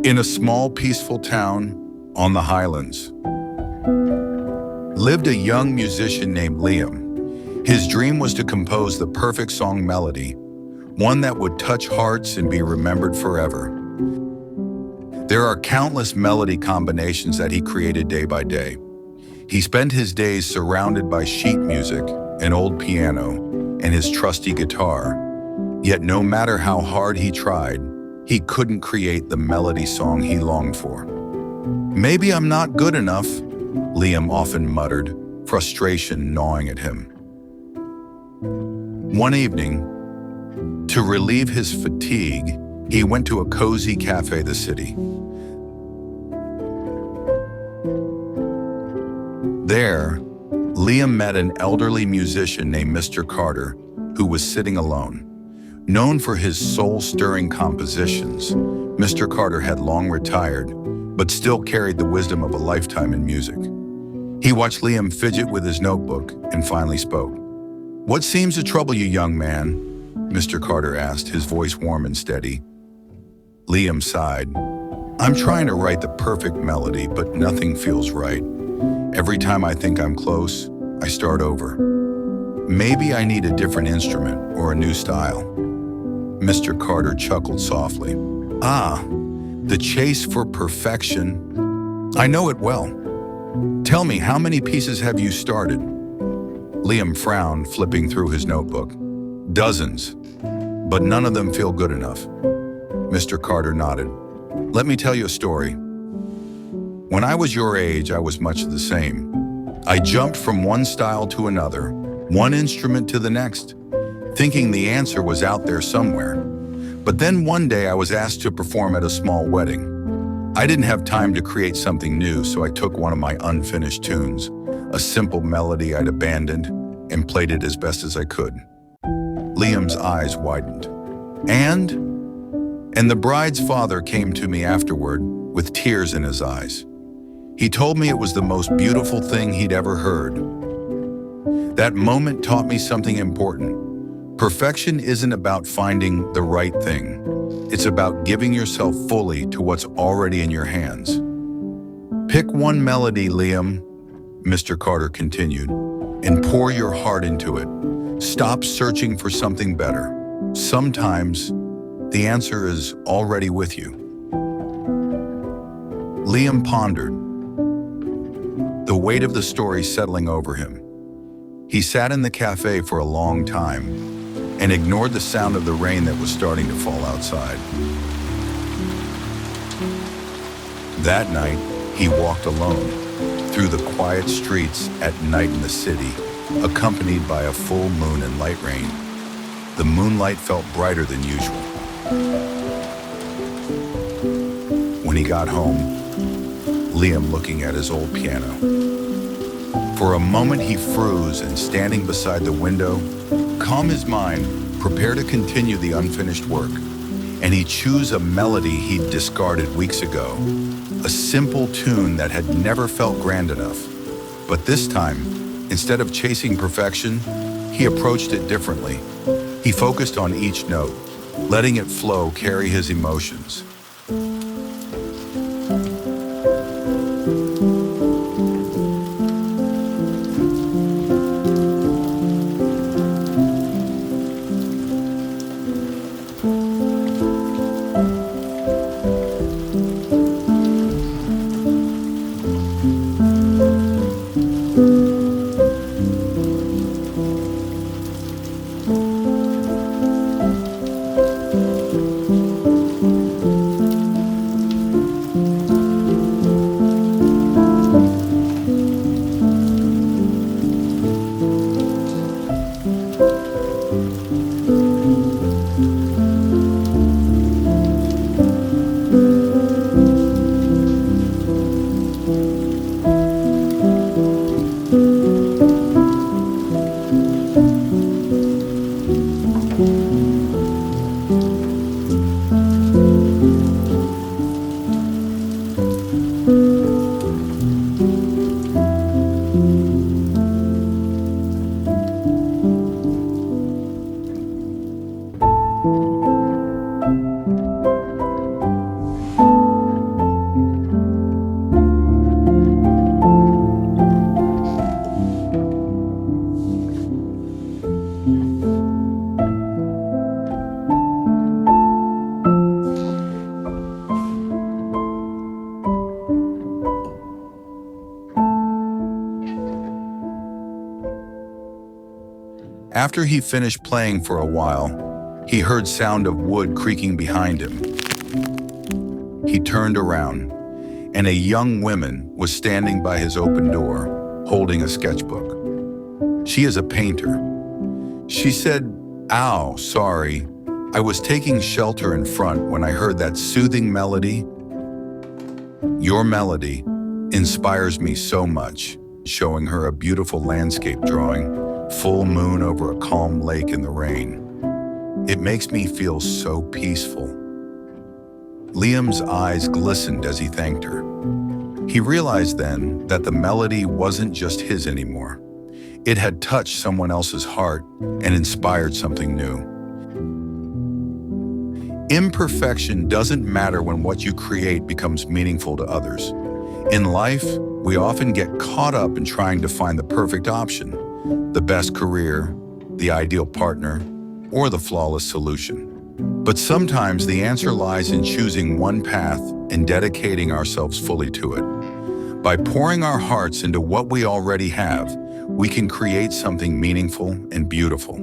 In a small, peaceful town on the Highlands, lived a young musician named Liam. His dream was to compose the perfect song melody, one that would touch hearts and be remembered forever. There are countless melody combinations that he created day by day. He spent his days surrounded by sheet music, an old piano, and his trusty guitar. Yet no matter how hard he tried, he couldn't create the melody song he longed for. "Maybe I'm not good enough," Liam often muttered, frustration gnawing at him. One evening, to relieve his fatigue, he went to a cozy cafe in the city. There, Liam met an elderly musician named Mr. Carter, who was sitting alone. Known for his soul-stirring compositions, Mr. Carter had long retired, but still carried the wisdom of a lifetime in music. He watched Liam fidget with his notebook and finally spoke. "What seems to trouble you, young man?" Mr. Carter asked, his voice warm and steady. Liam sighed. "I'm trying to write the perfect melody, but nothing feels right. Every time I think I'm close, I start over. Maybe I need a different instrument or a new style." Mr. Carter chuckled softly. "Ah, the chase for perfection. I know it well. Tell me, how many pieces have you started?" Liam frowned, flipping through his notebook. "Dozens, but none of them feel good enough." Mr. Carter nodded. "Let me tell you a story. When I was your age, I was much the same. I jumped from one style to another, one instrument to the next, thinking the answer was out there somewhere. But then one day I was asked to perform at a small wedding. I didn't have time to create something new, so I took one of my unfinished tunes, a simple melody I'd abandoned, and played it as best as I could." Liam's eyes widened. And the bride's father came to me afterward with tears in his eyes. He told me it was the most beautiful thing he'd ever heard. That moment taught me something important. Perfection isn't about finding the right thing. It's about giving yourself fully to what's already in your hands. "Pick one melody, Liam," Mr. Carter continued, "and pour your heart into it. Stop searching for something better. Sometimes the answer is already with you." Liam pondered, the weight of the story settling over him. He sat in the cafe for a long time and ignored the sound of the rain that was starting to fall outside. That night, he walked alone through the quiet streets at night in the city, accompanied by a full moon and light rain. The moonlight felt brighter than usual. When he got home, Liam looking at his old piano. For a moment he froze and, standing beside the window, calm his mind, prepare to continue the unfinished work. And he chose a melody he'd discarded weeks ago, a simple tune that had never felt grand enough. But this time, instead of chasing perfection, he approached it differently. He focused on each note, letting it flow, carry his emotions. After he finished playing for a while, he heard sound of wood creaking behind him. He turned around, and a young woman was standing by his open door, holding a sketchbook. She is a painter. She said, "Ow, sorry. I was taking shelter in front when I heard that soothing melody." "Your melody inspires me so much," showing her a beautiful landscape drawing, full moon over a calm lake in the rain. "It makes me feel so peaceful." Liam's eyes glistened as he thanked her. He realized then that the melody wasn't just his anymore. It had touched someone else's heart and inspired something new. Imperfection doesn't matter when what you create becomes meaningful to others. In life, we often get caught up in trying to find the perfect option, the best career, the ideal partner, or the flawless solution. But sometimes the answer lies in choosing one path and dedicating ourselves fully to it. By pouring our hearts into what we already have, we can create something meaningful and beautiful.